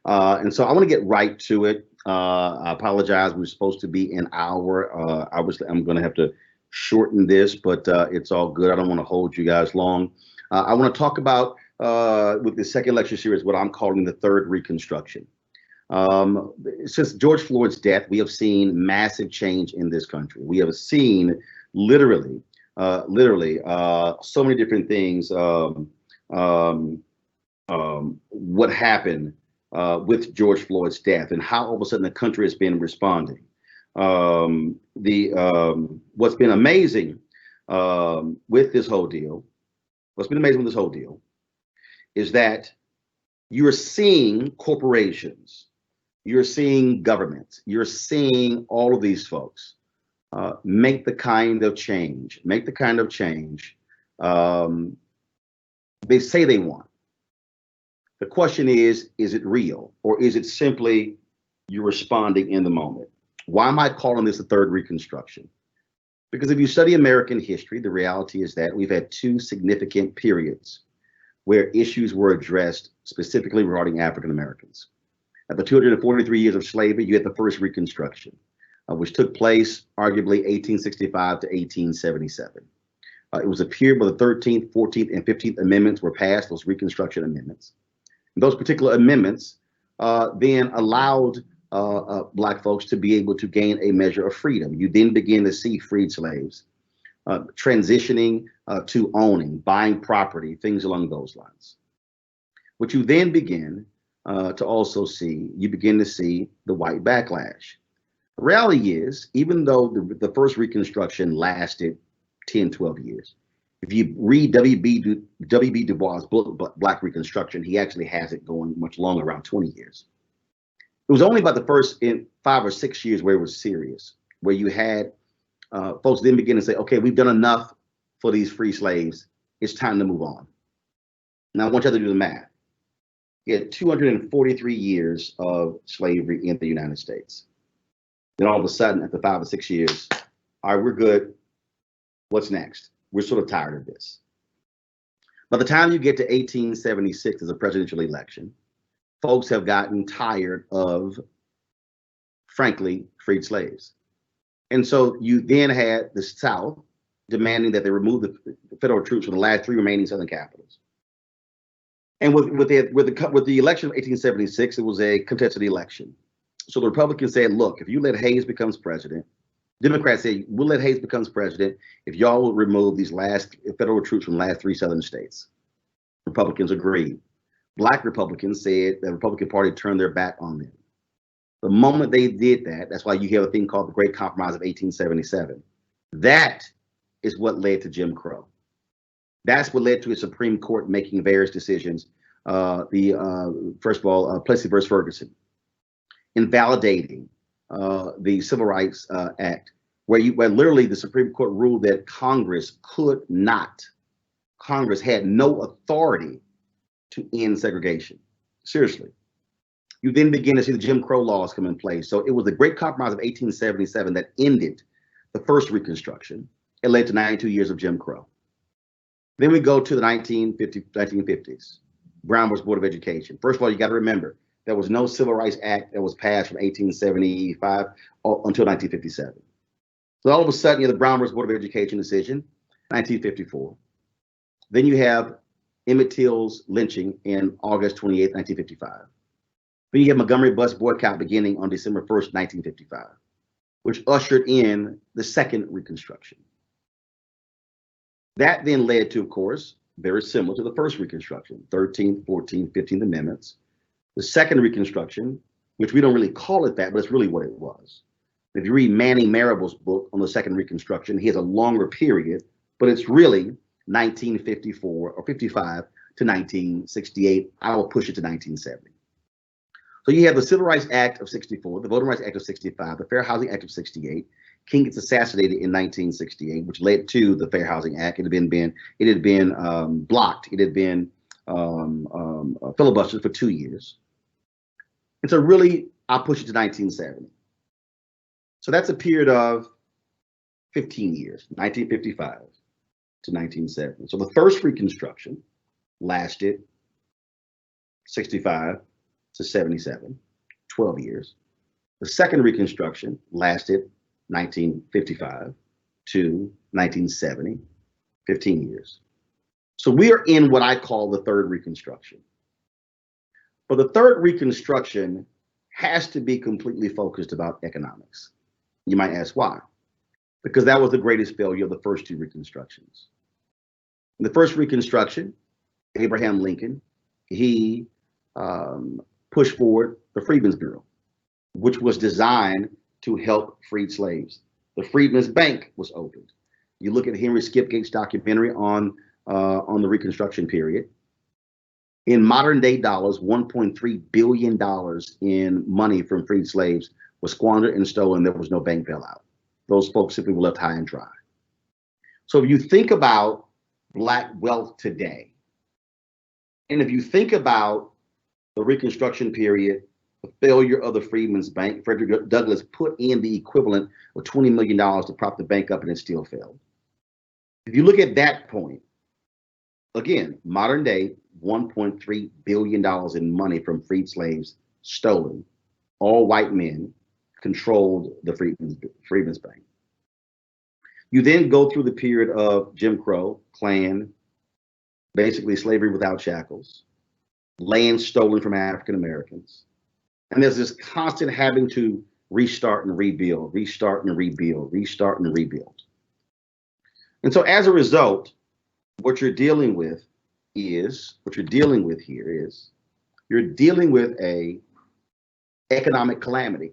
long. And so I want to get right to it. I apologize. We were supposed to be an hour. Obviously, I'm going to have to shorten this, but it's all good. I don't want to hold you guys long. I want to talk about, with the second lecture series, what I'm calling the third Reconstruction. Since George Floyd's death, we have seen massive change in this country. We have seen literally, so many different things. What happened with George Floyd's death and how all of a sudden the country has been responding. What's been amazing with this whole deal, is that you're seeing corporations, you're seeing governments, you're seeing all of these folks make the kind of change, they say they want. The question is it real, or is it simply you're responding in the moment? Why am I calling this the third Reconstruction? Because if you study American history, the reality is that we've had two significant periods where issues were addressed specifically regarding African Americans. At the 243 years of slavery, you had the first Reconstruction, which took place arguably 1865 to 1877. It was a period where the 13th, 14th, and 15th Amendments were passed, those Reconstruction Amendments. And those particular amendments then allowed Black folks to be able to gain a measure of freedom. You then begin to see freed slaves transitioning to owning, buying property, things along those lines. What you then begin to also see, you begin to see the white backlash. The reality is, even though the first Reconstruction lasted 10, 12 years, if you read W.B. Du Bois' book, Black Reconstruction, he actually has it going much longer, around 20 years. It was only about the first 5 or 6 years where it was serious, where you had folks then begin to say, okay, we've done enough for these free slaves. It's time to move on. Now, I want you to do the math. You had 243 years of slavery in the United States. Then all of a sudden, after 5 or 6 years, all right, we're good. What's next? We're sort of tired of this. By the time you get to 1876 as a presidential election, folks have gotten tired of, frankly, freed slaves. And so you then had the South demanding that they remove the federal troops from the last 3 remaining Southern capitals. And with the election of 1876, it was a contested election. So the Republicans said, look, if you let Hayes becomes president, Democrats say, we'll let Hayes becomes president if y'all will remove these last federal troops from the last 3 Southern states. Republicans agreed. Black Republicans said the Republican Party turned their back on them. The moment they did that, that's why you have a thing called the Great Compromise of 1877. That is what led to Jim Crow. That's what led to a Supreme Court making various decisions. First of all, Plessy versus Ferguson, invalidating the Civil Rights Act, where literally the Supreme Court ruled that Congress had no authority to end segregation. Seriously. You then begin to see the Jim Crow laws come in place. So it was the Great Compromise of 1877 that ended the first Reconstruction. It led to 92 years of Jim Crow. Then we go to the 1950s, Brown versus Board of Education. First of all, you got to remember, there was no Civil Rights Act that was passed from 1875 until 1957. So all of a sudden, you have the Brown versus Board of Education decision, 1954. Then you have Emmett Till's lynching in August 28, 1955. Then you have Montgomery bus boycott beginning on December 1st, 1955, which ushered in the second Reconstruction. That then led to, of course, very similar to the first Reconstruction, 13th, 14th, 15th Amendments. The second Reconstruction, which we don't really call it that, but it's really what it was. If you read Manning Marable's book on the second Reconstruction, he has a longer period, but it's really 1954 or 55 to 1968. I will push it to 1970. So you have the Civil Rights Act of 64, the Voting Rights Act of 65, the Fair Housing Act of 68. King gets assassinated in 1968, which led to the Fair Housing Act. It had been blocked. It had been filibustered for 2 years. And so really, I'll push it to 1970. So that's a period of 15 years, 1955 to 1970. So the first Reconstruction lasted 65 to 77, 12 years. The second Reconstruction lasted 1955 to 1970, 15 years. So we are in what I call the third Reconstruction. But the third Reconstruction has to be completely focused about economics. You might ask why? Because that was the greatest failure of the first two Reconstructions. In the first Reconstruction, Abraham Lincoln, he pushed forward the Freedmen's Bureau, which was designed to help freed slaves. The Freedmen's Bank was opened. You look at Henry Skipgate's documentary on the Reconstruction period. In modern day dollars, $1.3 billion in money from freed slaves was squandered and stolen. There was no bank bailout. Those folks simply were left high and dry. So if you think about Black wealth today, and if you think about the Reconstruction period, the failure of the Freedmen's Bank, Frederick Douglass put in the equivalent of $20 million to prop the bank up and it still failed. If you look at that point, again, modern day, $1.3 billion in money from freed slaves stolen. All white men controlled the Freedmen's Bank. You then go through the period of Jim Crow, Klan, basically slavery without shackles, land stolen from African Americans. And there's this constant having to restart and rebuild, restart and rebuild, restart and rebuild. And so as a result, what you're dealing with here is you're dealing with a economic calamity.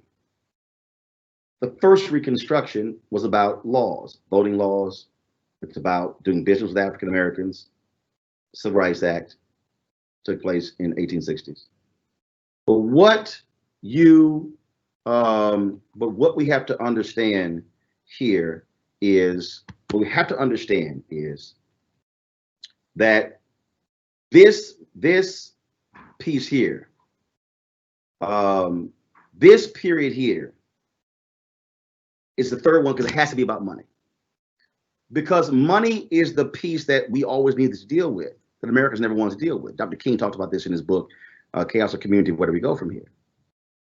The first Reconstruction was about laws, voting laws. It's about doing business with African Americans. Civil Rights Act took place in 1860s. But what we have to understand here is that this piece here, this period here is the third one because it has to be about money. Because money is the piece that we always need to deal with, that Americans never want to deal with. Dr. King talked about this in his book, Chaos of Community, Where Do We Go From Here?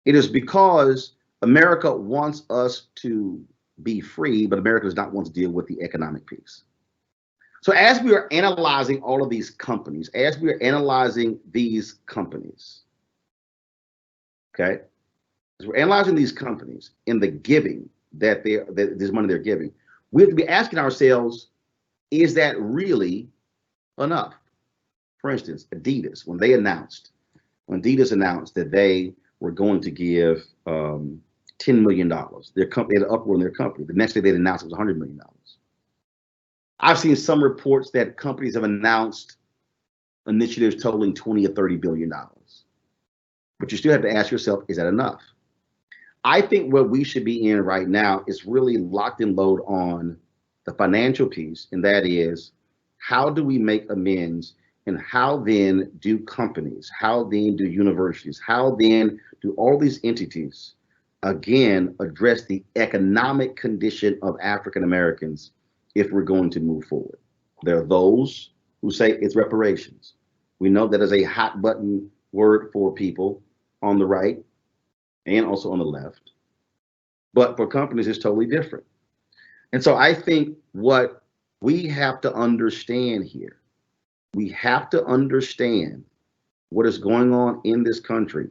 It is because America wants us to be free, but America does not want to deal with the economic piece. So as we are analyzing all of these companies, okay, as we're analyzing these companies and the giving that this money they're giving, we have to be asking ourselves, is that really enough? For instance, Adidas, when Adidas announced that they were going to give $10 million, their company had an uproar in their company. The next day they announced it was $100 million. I've seen some reports that companies have announced initiatives totaling $20 or $30 billion. But you still have to ask yourself, is that enough? I think what we should be in right now is really locked and load on the financial piece, and that is, how do we make amends, and how then do companies, how then do universities, how then do all these entities, again, address the economic condition of African Americans if we're going to move forward? There are those who say it's reparations. We know that is a hot button word for people on the right and also on the left. But for companies, it's totally different. And so I think what we have to understand here, we have to understand what is going on in this country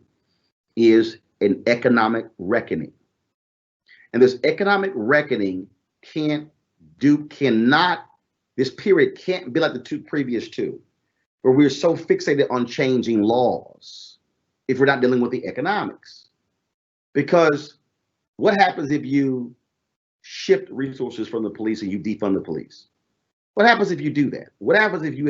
is an economic reckoning. And this economic reckoning this period can't be like the two previous two, where we're so fixated on changing laws if we're not dealing with the economics. Because what happens if you shift resources from the police and you defund the police? What happens if you do that? What happens if you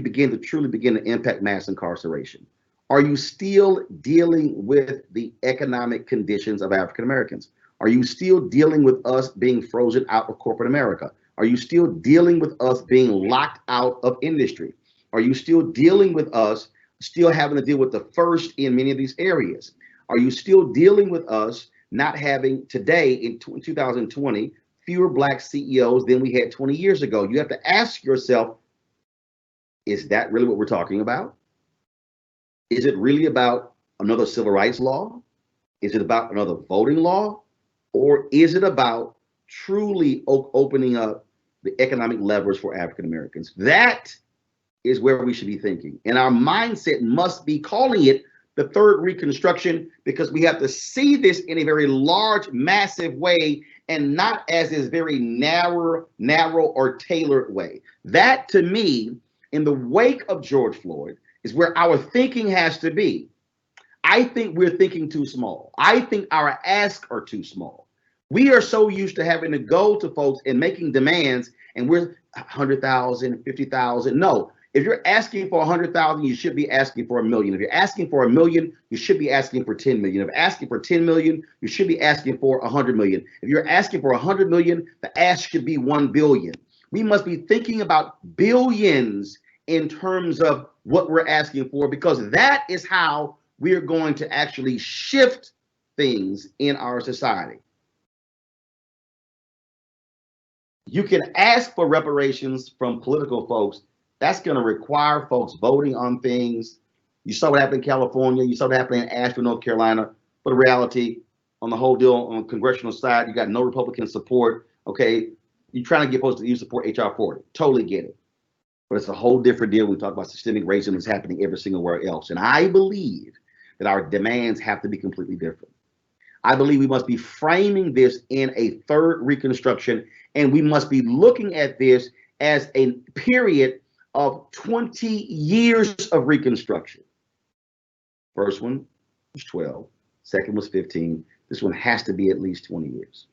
begin to impact mass incarceration? Are you still dealing with the economic conditions of African Americans? Are you still dealing with us being frozen out of corporate America? Are you still dealing with us being locked out of industry? Are you still dealing with us still having to deal with the first in many of these areas? Are you still dealing with us not having today in 2020 fewer Black CEOs than we had 20 years ago? You have to ask yourself, is that really what we're talking about? Is it really about another civil rights law? Is it about another voting law? Or is it about truly opening up the economic levers for African Americans? That is where we should be thinking. And our mindset must be calling it the third Reconstruction, because we have to see this in a very large, massive way, and not as this very narrow or tailored way. That, to me, in the wake of George Floyd, is where our thinking has to be. I think we're thinking too small. I think our asks are too small. We are so used to having to go to folks and making demands, and we're 100,000, 50,000. No, if you're asking for 100,000, you should be asking for 1 million. If you're asking for 1 million, you should be asking for 10 million. If you're asking for 10 million, you should be asking for 100 million. If you're asking for 100 million, the ask should be 1 billion. We must be thinking about billions in terms of what we're asking for, because that is how we are going to actually shift things in our society. You can ask for reparations from political folks. That's going to require folks voting on things. You saw what happened in California. You saw what happened in Asheville, North Carolina. But the reality, on the whole deal, on the congressional side, you got no Republican support. Okay, you're trying to get folks to support HR 40. Totally get it. But it's a whole different deal. We talk about systemic racism that's happening every single where else. And I believe that our demands have to be completely different. I believe we must be framing this in a third Reconstruction, and we must be looking at this as a period of 20 years of Reconstruction. First one was 12, second was 15. This one has to be at least 20 years.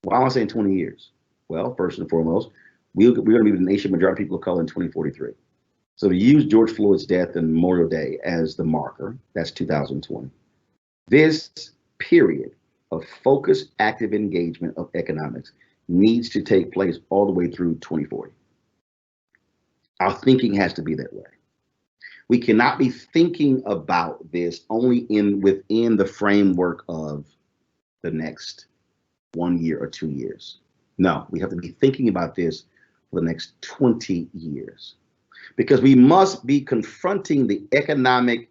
Why am I saying 20 years? Well, first and foremost, we're going to be the nation majority of people of color in 2043. So to use George Floyd's death and Memorial Day as the marker, that's 2020. This period of focused, active engagement of economics needs to take place all the way through 2040. Our thinking has to be that way. We cannot be thinking about this only within the framework of the next 1 year or 2 years. No, we have to be thinking about this for the next 20 years, because we must be confronting the economic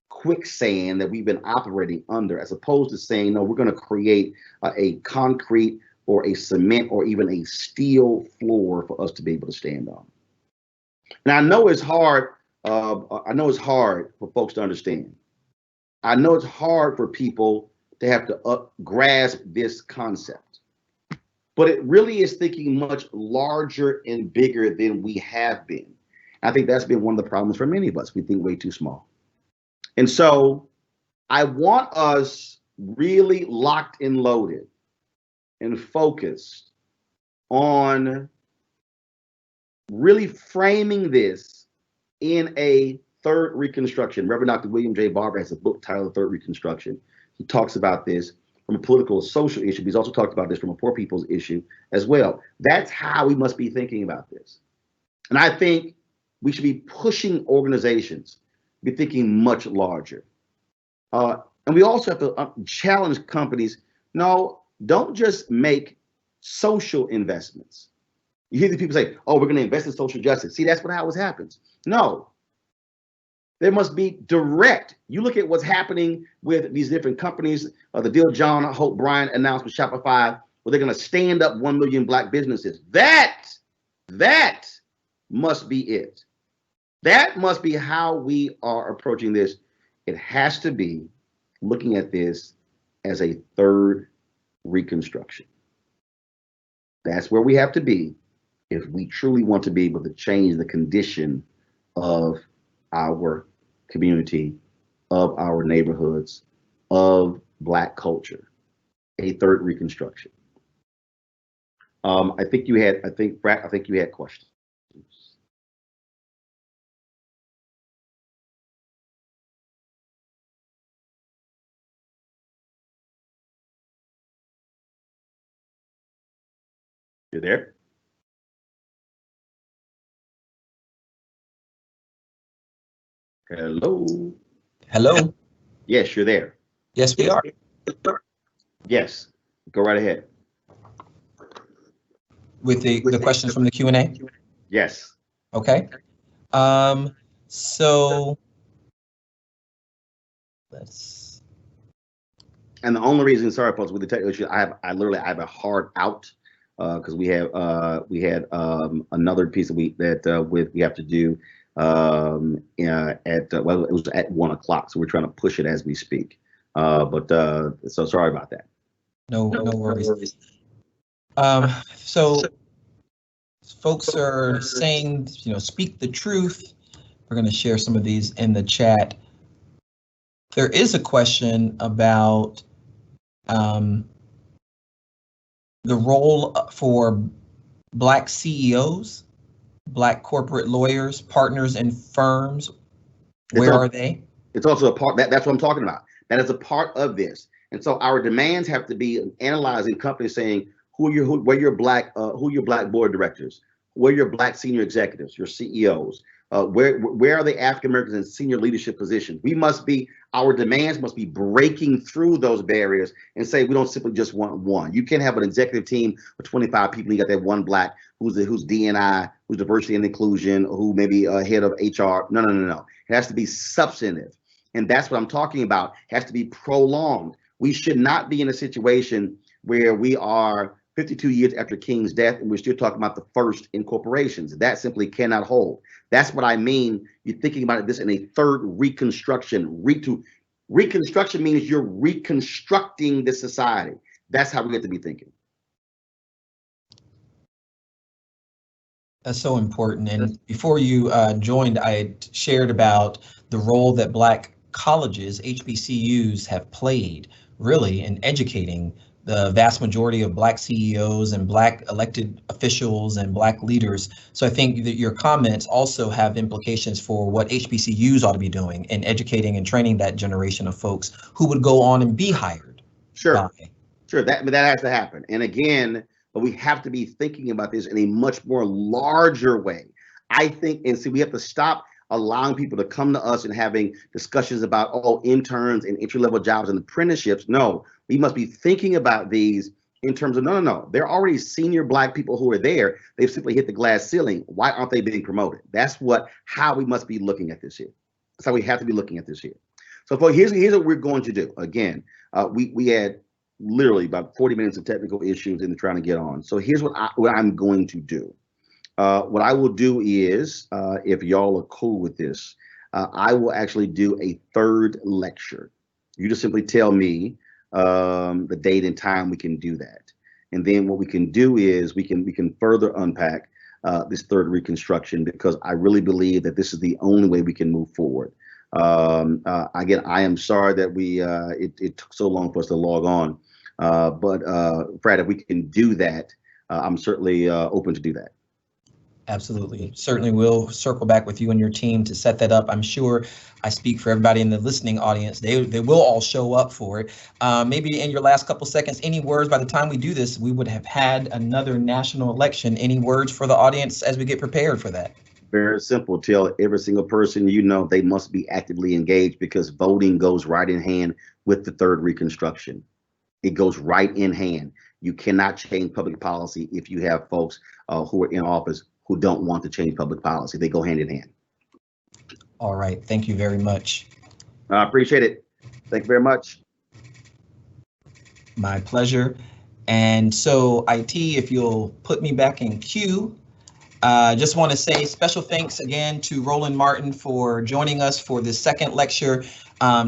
quicksand that we've been operating under, as opposed to saying, no, we're going to create a concrete or a cement or even a steel floor for us to be able to stand on. And I know it's hard. I know it's hard for folks to understand. I know it's hard for people to have to grasp this concept, but it really is thinking much larger and bigger than we have been. I think that's been one of the problems for many of us. We think way too small. And so I want us really locked and loaded and focused on really framing this in a third Reconstruction. Reverend Dr. William J. Barber has a book titled Third Reconstruction. He talks about this from a political, social issue. He's also talked about this from a poor people's issue as well. That's how we must be thinking about this. And I think we should be pushing organizations, be thinking much larger. And we also have to challenge companies. No, don't just make social investments. You hear the people say, oh, we're going to invest in social justice. See, that's what always happens. No, there must be direct. You look at what's happening with these different companies, the deal John Hope Bryant announced with Shopify, where they're going to stand up 1 million Black businesses. That must be it. That must be how we are approaching this. It has to be looking at this as a third Reconstruction. That's where we have to be if we truly want to be able to change the condition of our community, of our neighborhoods, of Black culture. A third Reconstruction. I think you had questions. You there? Hello. Hello. Yes, you're there. Yes, we are. Yes, go right ahead. With the questions from the Q&A? Yes. Okay. So Let's. And the only reason, sorry, folks, with the technical issue, I literally have a hard out because we had another piece we have to do well, it was at 1 o'clock, so we're trying to push it as we speak. So sorry about that. No worries. So folks are saying, speak the truth. We're going to share some of these in the chat. There is a question about the role for Black CEOs, Black corporate lawyers, partners in firms. Where are they? It's also a part that's what I'm talking about. That is a part of this. And so our demands have to be analyzing companies saying who are your black board directors, where are your Black senior executives, your CEOs, where are the African Americans in senior leadership positions? Our demands must be breaking through those barriers and say we don't simply just want one. You can't have an executive team of 25 people. You got that one Black who's DNI, who's diversity and inclusion, who may be head of HR. No. It has to be substantive. And that's what I'm talking about. It has to be prolonged. We should not be in a situation where we are 52 years after King's death and we're still talking about the first in corporations. That simply cannot hold. That's what I mean. You're thinking about this in a third reconstruction. Reconstruction means you're reconstructing the society. That's how we have to be thinking. That's so important. And before you joined, I shared about the role that Black colleges, HBCUs, have played really in educating the vast majority of Black CEOs and Black elected officials and Black leaders. So I think that your comments also have implications for what HBCUs ought to be doing in educating and training that generation of folks who would go on and be hired. Sure, that has to happen. And again, but we have to be thinking about this in a much more larger way. I think, and see, we have to stop allowing people to come to us and having discussions about, interns and entry-level jobs and apprenticeships. No, we must be thinking about these in terms of, no. They're already senior Black people who are there. They've simply hit the glass ceiling. Why aren't they being promoted? That's how we must be looking at this here. That's how we have to be looking at this here. So here's what we're going to do. Again, we had literally about 40 minutes of technical issues in trying to get on. So here's what I'm going to do. What I will do is, if y'all are cool with this, I will actually do a third lecture. You just simply tell me the date and time we can do that. And then what we can do is we can further unpack this third reconstruction, because I really believe that this is the only way we can move forward. Again, I am sorry that it took so long for us to log on. But Brad, if we can do that, I'm certainly open to do that. Absolutely. Certainly we'll circle back with you and your team to set that up. I'm sure I speak for everybody in the listening audience. They will all show up for it. Maybe in your last couple seconds, any words by the time we do this, we would have had another national election. Any words for the audience as we get prepared for that? Very simple. Tell every single person they must be actively engaged, because voting goes right in hand with the third reconstruction. It goes right in hand. You cannot change public policy if you have folks who are in office who don't want to change public policy. They go hand in hand. All right. Thank you very much. I appreciate it. Thank you very much. My pleasure. And so, IT, if you'll put me back in queue. Just want to say special thanks again to Roland Martin for joining us for this second lecture,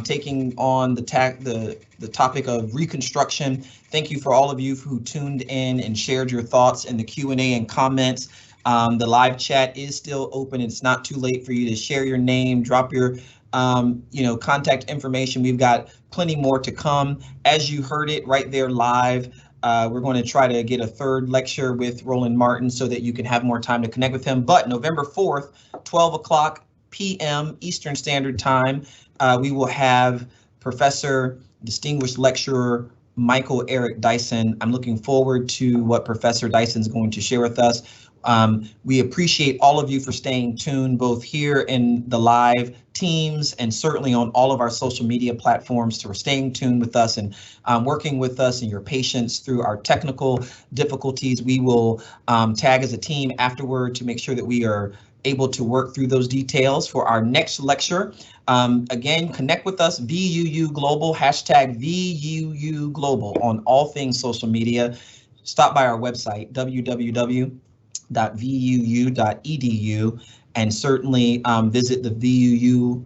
taking on the topic of reconstruction. Thank you for all of you who tuned in and shared your thoughts in the Q&A and comments. The live chat is still open. It's not too late for you to share your name, drop your contact information. We've got plenty more to come. As you heard it right there live, we're going to try to get a third lecture with Roland Martin so that you can have more time to connect with him. But November 4th, 12 o'clock p.m. Eastern Standard Time, we will have Professor Distinguished Lecturer Michael Eric Dyson. I'm looking forward to what Professor Dyson is going to share with us. We appreciate all of you for staying tuned, both here in the live teams and certainly on all of our social media platforms, for staying tuned with us and working with us and your patience through our technical difficulties. We will tag as a team afterward to make sure that we are able to work through those details for our next lecture. Again, connect with us, VUU Global, hashtag VUU Global on all things social media. Stop by our website, www.vuu.edu, and certainly visit the VUU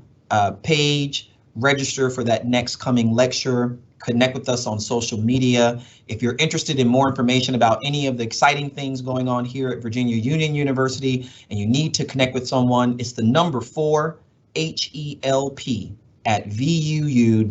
page, register for that next coming lecture, connect with us on social media. If you're interested in more information about any of the exciting things going on here at Virginia Union University and you need to connect with someone, it's the number 4 HELP at vuu.edu.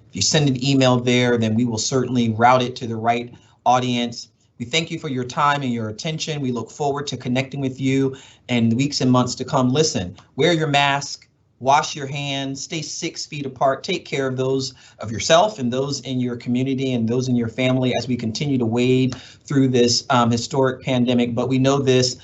If you send an email there, then we will certainly route it to the right audience. We thank you for your time and your attention. We look forward to connecting with you in the weeks and months to come. Listen, wear your mask, wash your hands, stay 6 feet apart, take care of those of yourself and those in your community and those in your family as we continue to wade through this historic pandemic. But we know this,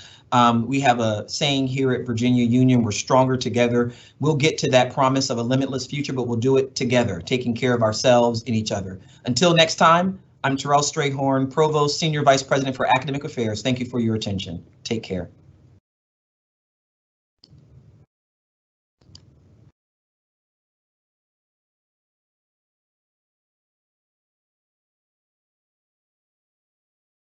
we have a saying here at Virginia Union, we're stronger together. We'll get to that promise of a limitless future, but we'll do it together, taking care of ourselves and each other. Until next time, I'm Terrell Strayhorn, Provost, Senior Vice President for Academic Affairs. Thank you for your attention. Take care.